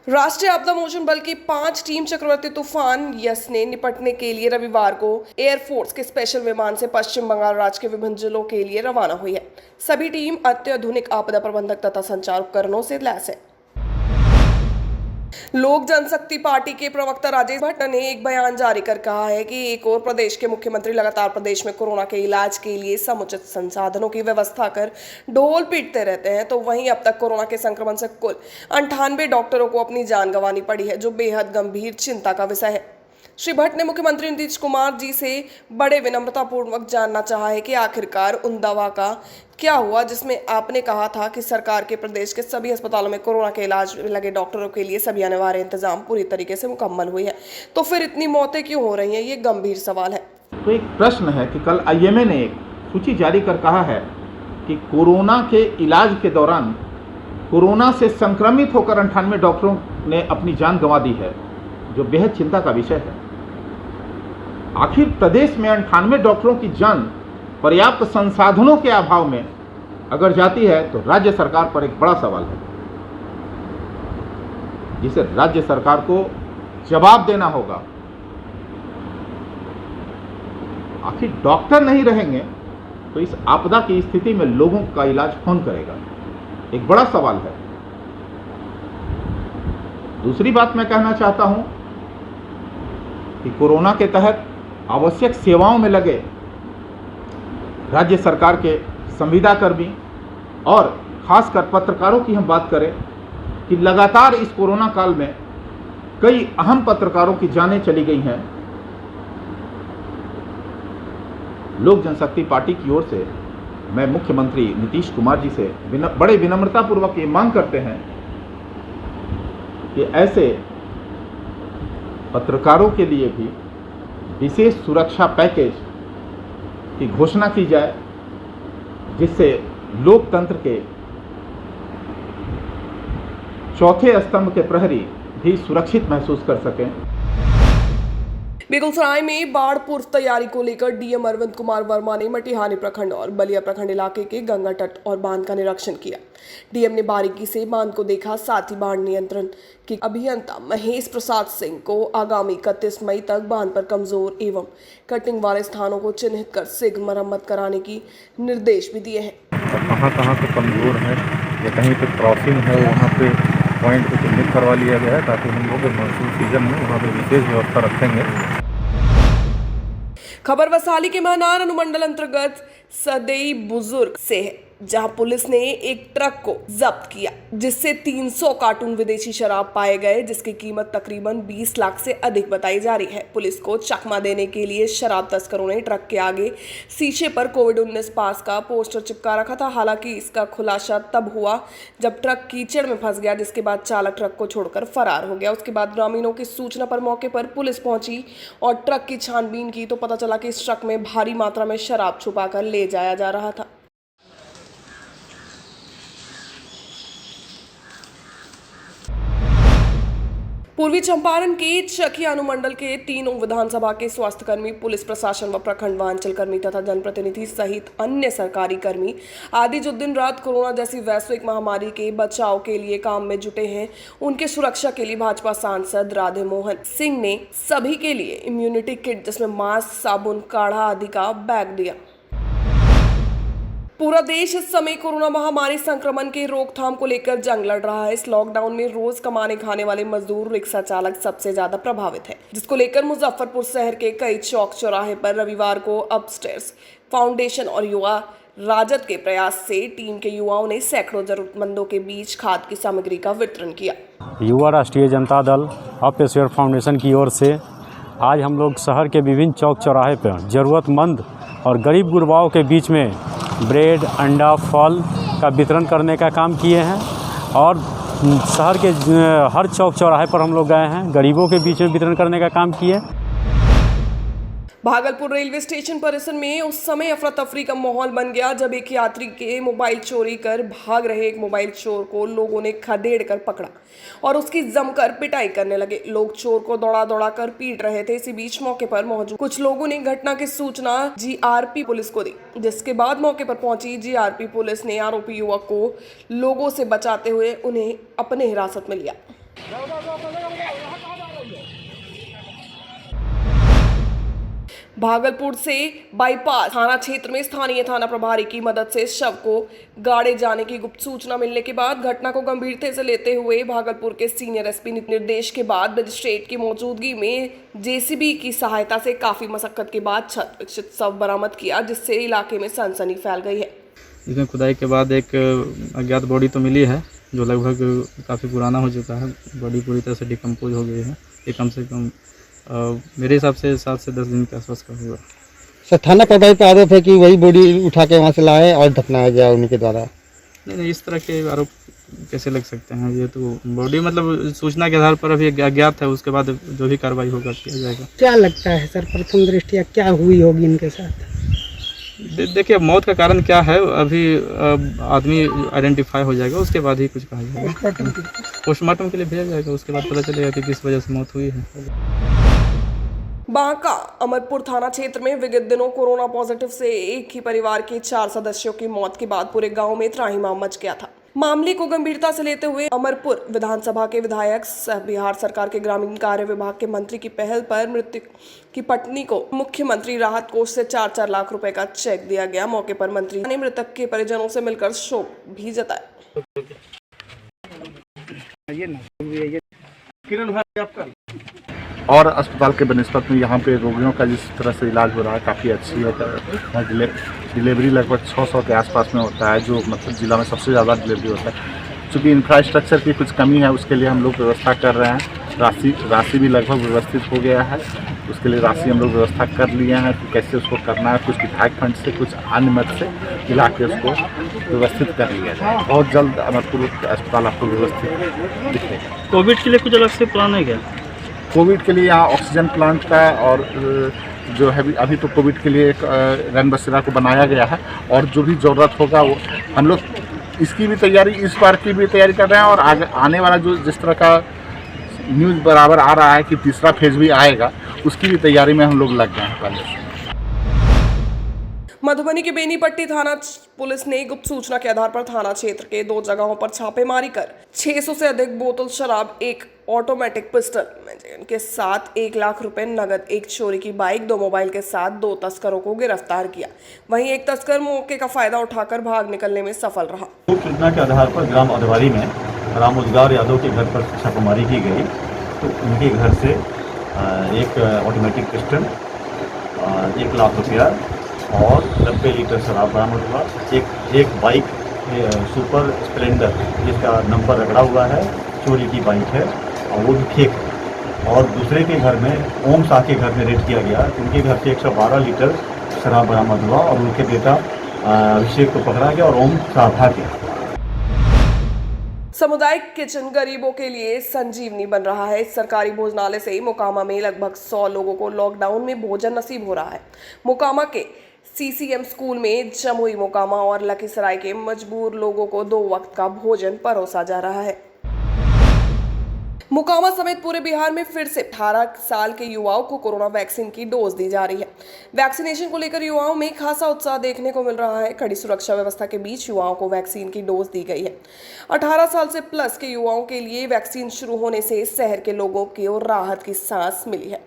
राष्ट्रीय आपदा मोचन बल की 5 टीम चक्रवाती तूफान यस ने निपटने के लिए रविवार को एयरफोर्स के स्पेशल विमान से पश्चिम बंगाल राज्य के विभिन्न जिलों के लिए रवाना हुई है। सभी टीम अत्याधुनिक आपदा प्रबंधक तथा संचार उपकरणों से लैस है। लोक जनशक्ति पार्टी के प्रवक्ता राजेश भट्ट ने एक बयान जारी कर कहा है कि एक और प्रदेश के मुख्यमंत्री लगातार प्रदेश में कोरोना के इलाज के लिए समुचित संसाधनों की व्यवस्था कर ढोल पीटते रहते हैं, तो वहीं अब तक कोरोना के संक्रमण से कुल 98 डॉक्टरों को अपनी जान गंवानी पड़ी है, जो बेहद गंभीर चिंता का विषय है। श्री भट्ट ने मुख्यमंत्री नीतीश कुमार जी से बड़े विनम्रतापूर्वक जानना चाहा है कि आखिरकार उन दवा का क्या हुआ जिसमें आपने कहा था कि सरकार के प्रदेश के सभी अस्पतालों में कोरोना के इलाज में लगे डॉक्टरों के लिए सभी अनिवार्य इंतजाम पूरी तरीके से मुकम्मल हुई है, तो फिर इतनी मौतें क्यों हो रही हैं? ये गंभीर सवाल है। तो एक प्रश्न है कि कल आईएमए ने एक सूची जारी कर कहा है कि कोरोना के इलाज के दौरान कोरोना से संक्रमित होकर 98 डॉक्टरों ने अपनी जान गंवा दी है, जो बेहद चिंता का विषय है। आखिर प्रदेश में 98 डॉक्टरों की जान पर्याप्त संसाधनों के अभाव में अगर जाती है तो राज्य सरकार पर एक बड़ा सवाल है, जिसे राज्य सरकार को जवाब देना होगा। आखिर डॉक्टर नहीं रहेंगे तो इस आपदा की स्थिति में लोगों का इलाज कौन करेगा? एक बड़ा सवाल है। दूसरी बात मैं कहना चाहता हूं कि कोरोना के तहत आवश्यक सेवाओं में लगे राज्य सरकार के संविदाकर्मी और खासकर पत्रकारों की हम बात करें कि लगातार इस कोरोना काल में कई अहम पत्रकारों की जानें चली गई हैं। लोक जनशक्ति पार्टी की ओर से मैं मुख्यमंत्री नीतीश कुमार जी से बड़े विनम्रतापूर्वक ये मांग करते हैं कि ऐसे पत्रकारों के लिए भी विशेष सुरक्षा पैकेज की घोषणा की जाए, जिससे लोकतंत्र के चौथे स्तंभ के प्रहरी भी सुरक्षित महसूस कर सकें। बेगूसराय में बाढ़ पूर्व तैयारी को लेकर डीएम अरविंद कुमार वर्मा ने मटिहानी प्रखंड और बलिया प्रखंड इलाके के गंगा तट और बांध का निरीक्षण किया। डीएम ने बारीकी से बांध को देखा, साथ ही बाढ़ नियंत्रण के अभियंता महेश प्रसाद सिंह को आगामी 31 मई तक बांध पर कमजोर एवं कटिंग वाले स्थानों को चिन्हित कर शीघ्र मरम्मत कराने की निर्देश भी दिए हैं। कहाँ पे कमजोर है या कहीं पे क्रॉसिंग है, वहाँ पे पॉइंट को चिन्हित करवा लिया गया है, ताकि हम लोग मानसून सीजन में वहाँ पे विशेष व्यवस्था रखेंगे। खबर वैशाली के महनार अनुमंडल अंतर्गत सदई बुजुर्ग से है, जहां पुलिस ने एक ट्रक को जब्त किया, जिससे 300 कार्टून विदेशी शराब पाए गए, जिसकी कीमत तकरीबन 20 लाख से अधिक बताई जा रही है। पुलिस को चकमा देने के लिए शराब तस्करों ने ट्रक के आगे शीशे पर कोविड-19 पास का पोस्टर चिपका रखा था। हालांकि इसका खुलासा तब हुआ जब ट्रक कीचड़ में फंस गया, जिसके बाद चालक ट्रक को छोड़कर फरार हो गया। उसके बाद ग्रामीणों की सूचना पर मौके पर पुलिस पहुंची और ट्रक की छानबीन की तो पता चला कि इस ट्रक में भारी मात्रा में शराब छुपाकर ले जाया जा रहा था। पूर्वी चंपारण के चकिया अनुमंडल के तीनों विधानसभा के स्वास्थ्यकर्मी, पुलिस प्रशासन व प्रखंड व अंचल कर्मी तथा जनप्रतिनिधि सहित अन्य सरकारी कर्मी आदि जो दिन रात कोरोना जैसी वैश्विक महामारी के बचाव के लिए काम में जुटे हैं, उनके सुरक्षा के लिए भाजपा सांसद राधे मोहन सिंह ने सभी के लिए इम्यूनिटी किट, जिसमें मास्क, साबुन, काढ़ा आदि का बैग दिया। पूरा देश इस समय कोरोना महामारी संक्रमण के रोकथाम को लेकर जंग लड़ रहा है। इस लॉकडाउन में रोज कमाने खाने वाले मजदूर, रिक्शा चालक सबसे ज्यादा प्रभावित है, जिसको लेकर मुजफ्फरपुर शहर के कई चौक चौराहे पर रविवार को अपस्टेयर्स फाउंडेशन और युवा राजद के प्रयास से टीम के युवाओं ने सैकड़ों जरूरतमंदों के बीच खाद्य की सामग्री का वितरण किया। युवा राष्ट्रीय जनता दल अपस्टेयर्स फाउंडेशन की ओर से आज हम लोग शहर के विभिन्न चौक चौराहे पर जरूरतमंद और गरीब गुरबाओं के बीच में ब्रेड, अंडा, फल का वितरण करने का काम किए हैं और शहर के हर चौक चौराहे पर हम लोग गए हैं, गरीबों के बीच में वितरण करने का काम किए। भागलपुर रेलवे स्टेशन परिसर में उस समय अफरा तफरी का माहौल बन गया जब एक यात्री के मोबाइल चोरी कर भाग रहे एक मोबाइल चोर को लोगों ने खदेड़ कर पकड़ा और उसकी जमकर पिटाई करने लगे। लोग चोर को दौड़ा दौड़ा कर पीट रहे थे। इसी बीच मौके पर मौजूद कुछ लोगों ने घटना की सूचना जीआरपी पुलिस को दी, जिसके बाद मौके पर पहुंची जीआरपी पुलिस ने आरोपी युवक को लोगों से बचाते हुए उन्हें अपने हिरासत में लिया। भागलपुर से बाईपास थाना क्षेत्र में स्थानीय थाना प्रभारी की मदद से शव को गाड़े जाने की गुप्त सूचना मिलने के बाद घटना को गंभीरता से लेते हुए भागलपुर के सीनियर एसपी निर्देश के बाद मजिस्ट्रेट की मौजूदगी में जेसीबी की सहायता से काफी मशक्कत के बाद क्षत विक्षत शव बरामद किया, जिससे इलाके में सनसनी फैल गई है। इसमें खुदाई के बाद एक अज्ञात बॉडी तो मिली है जो लगभग काफ़ी पुराना हो चुका है। बॉडी पूरी तरह से डिकम्पोज हो गई है। ये कम से कम मेरे हिसाब से 7 से 10 दिन के आसपास का होगा। सर, थाना प्रभारी पे आरोप है कि वही बॉडी उठा के वहाँ से लाए और दफनाया गया उनके द्वारा। नहीं, इस तरह के आरोप कैसे लग सकते हैं? ये तो बॉडी मतलब सूचना के आधार पर अभी अज्ञात है, उसके बाद जो भी कार्रवाई होगा किया जाएगा। क्या लगता है सर, प्रथम दृष्टया क्या हुई होगी इनके साथ? देखिए, मौत का कारण क्या है अभी आदमी आइडेंटिफाई हो जाएगा, उसके बाद ही कुछ कहा जाएगा। पोस्टमार्टम के लिए भेजा जाएगा, उसके बाद पता चलेगा कि किस वजह से मौत हुई है। बांका अमरपुर थाना क्षेत्र में विगत दिनों कोरोना पॉजिटिव से एक ही परिवार के 4 सदस्यों की मौत के बाद पूरे गांव में त्राहिमाम मच गया था। मामले को गंभीरता से लेते हुए अमरपुर विधानसभा के विधायक सह बिहार सरकार के ग्रामीण कार्य विभाग के मंत्री की पहल पर मृतक की पत्नी को मुख्यमंत्री राहत कोष से 4-4 लाख रुपए का चेक दिया गया। मौके पर मंत्री ने मृतक के परिजनों से मिलकर शोक भी जताया। और अस्पताल के बनिस्बत में यहाँ पे रोगियों का जिस तरह से इलाज हो रहा है काफ़ी अच्छी है। डिलीवरी लगभग 600 के आसपास में होता है, जो मतलब जिला में सबसे ज़्यादा डिलीवरी होता है। चूँकि इंफ्रास्ट्रक्चर की कुछ कमी है, उसके लिए हम लोग व्यवस्था कर रहे हैं। राशि भी लगभग व्यवस्थित हो गया है, उसके लिए राशि हम लोग व्यवस्था कर लिए हैं कि कैसे उसको करना है। कुछ विधायक फंड से, कुछ अन्य मद से मिला के उसको व्यवस्थित कर लिया जाए। बहुत जल्द अमरपुर अस्पताल आपको व्यवस्थित दिखेगा। कोविड के लिए कुछ अलग से प्लान है क्या? कोविड के लिए यहाँ ऑक्सीजन प्लांट का और जो है अभी तो कोविड के लिए एक रैन बसेरा को बनाया गया है, और जो भी ज़रूरत होगा वो हम लोग इसकी भी तैयारी, इस बार की भी तैयारी कर रहे हैं। और आगे आने वाला जो जिस तरह का न्यूज़ बराबर आ रहा है कि तीसरा फेज भी आएगा, उसकी भी तैयारी में हम लोग लग गए हैं पहले से। मधुबनी के बेनीपट्टी थाना पुलिस ने गुप्त सूचना के आधार पर थाना क्षेत्र के 2 जगहों पर छापेमारी कर 600 से अधिक बोतल शराब, एक ऑटोमेटिक पिस्टल के साथ 1 लाख रुपए नगद, एक चोरी की बाइक, 2 मोबाइल के साथ 2 तस्करों को गिरफ्तार किया। वहीं एक तस्कर मौके का फायदा उठाकर भाग निकलने में सफल रहा। सूचना के आधार पर ग्राम अधवारी में राम उद्गार यादव के घर पर छापेमारी की गई, तो उनके घर से एक ऑटोमेटिक पिस्टल, 1 लाख रुपया और 90 लीटर शराब बरामद हुआ। एक बाइक सुपर स्प्लेंडर जिसका नंबर रगड़ा हुआ है, चोरी की बाइक है और वो भी फेक है। और दूसरे के घर में ओम शाह के घर में रेड किया गया, उनके घर से 112 लीटर शराब बरामद हुआ और उनके बेटा अभिषेक को पकड़ा गया और ओम शाह भाग गया। सामुदायिक किचन गरीबों के लिए संजीवनी बन रहा है। इस सरकारी भोजनालय से मोकामा में लगभग 100 लोगों को लॉकडाउन में भोजन नसीब हो रहा है। मोकामा के सीसीएम स्कूल में जमुई, मोकामा और लखीसराय के मजबूर लोगों को 2 वक्त का भोजन परोसा जा रहा है। मोकामा समेत पूरे बिहार में फिर से 18 साल के युवाओं को कोरोना वैक्सीन की डोज दी जा रही है। वैक्सीनेशन को लेकर युवाओं में खासा उत्साह देखने को मिल रहा है। कड़ी सुरक्षा व्यवस्था के बीच युवाओं को वैक्सीन की डोज दी गई है। 18 साल से प्लस के युवाओं के लिए वैक्सीन शुरू होने से शहर के लोगों को राहत की सांस मिली है।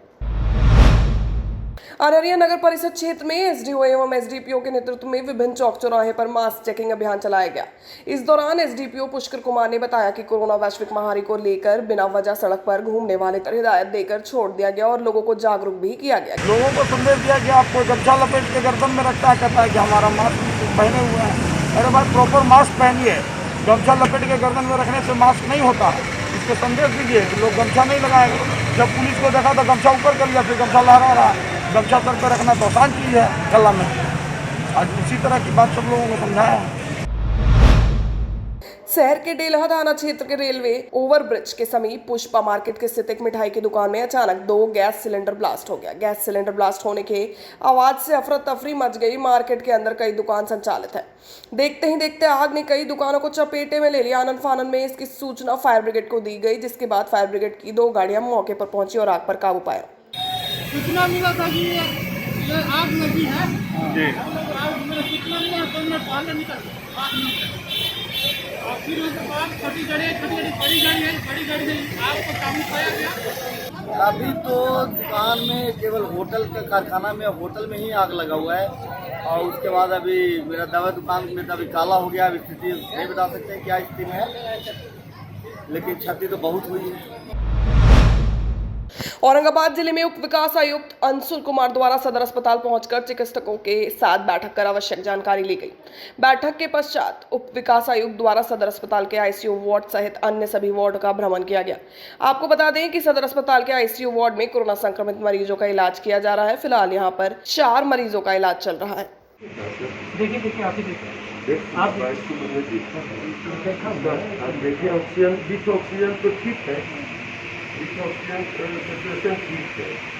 अररिया नगर परिषद क्षेत्र में एसडीओ एवं एसडीपीओ के नेतृत्व में विभिन्न चौक चौराहे पर मास्क चेकिंग अभियान चलाया गया। इस दौरान एसडीपीओ पुष्कर कुमार ने बताया कि कोरोना वैश्विक महामारी को लेकर बिना वजह सड़क पर घूमने वाले पर हिदायत देकर छोड़ दिया गया और लोगों को जागरूक भी किया गया। लोगों को संदेश दिया कि आपको गमछा लपेट के गर्दन में रखता है, कहता है कि हमारा मास्क पहने हुए हैं। अरे भाई, प्रॉपर मास्क पहनिए। गमछा लपेट के गर्दन में रखने से मास्क नहीं होता है। इसको संदेश दीजिए कि लोग गमछा नहीं लगाएंगे। जब पुलिस को देखा तो गमछा ऊपर कर लिया, फिर गमछा लहरा रहा है। गमछा सर पर रखना तो आसान चीज़ है गला में। आज उसी तरह की बात सब लोगों को समझाया है। शहर के डेलहा थाना क्षेत्र के रेलवे ओवरब्रिज के समीप पुष्पा मार्केट के स्थित एक मिठाई की दुकान में अचानक 2 गैस सिलेंडर ब्लास्ट हो गया। गैस सिलेंडर ब्लास्ट होने के आवाज से अफरा तफरी मच गई। मार्केट के अंदर कई दुकान संचालित है। देखते ही देखते आग ने कई दुकानों को चपेटे में ले लिया। आनन फानन में इसकी सूचना फायर ब्रिगेड को दी गई, जिसके बाद फायर ब्रिगेड की 2 गाड़ियां मौके पर पहुंची और आग पर काबू पाया। सूचना मिला था कि ये आग लगी है। अभी तो दुकान में केवल होटल का कारखाना में होटल में ही आग लगा हुआ है और उसके बाद अभी मेरा दवा दुकान में तो अभी काला हो गया। अभी स्थिति नहीं बता सकते क्या स्थिति में है, लेकिन क्षति तो बहुत हुई है। औरंगाबाद जिले में उप विकास आयुक्त अंशुल कुमार द्वारा सदर अस्पताल पहुंचकर चिकित्सकों के साथ बैठक कर आवश्यक जानकारी ली गई। बैठक के पश्चात उप विकास आयुक्त द्वारा सदर अस्पताल के आईसीयू वार्ड सहित अन्य सभी वार्ड का भ्रमण किया गया। आपको बता दें कि सदर अस्पताल के आईसीयू वार्ड में कोरोना संक्रमित मरीजों का इलाज किया जा रहा है। फिलहाल यहाँ पर 4 मरीजों का इलाज चल रहा है। देखिए ऑक्सीजन तो ठीक है, ऑक्सीजन ठीक है।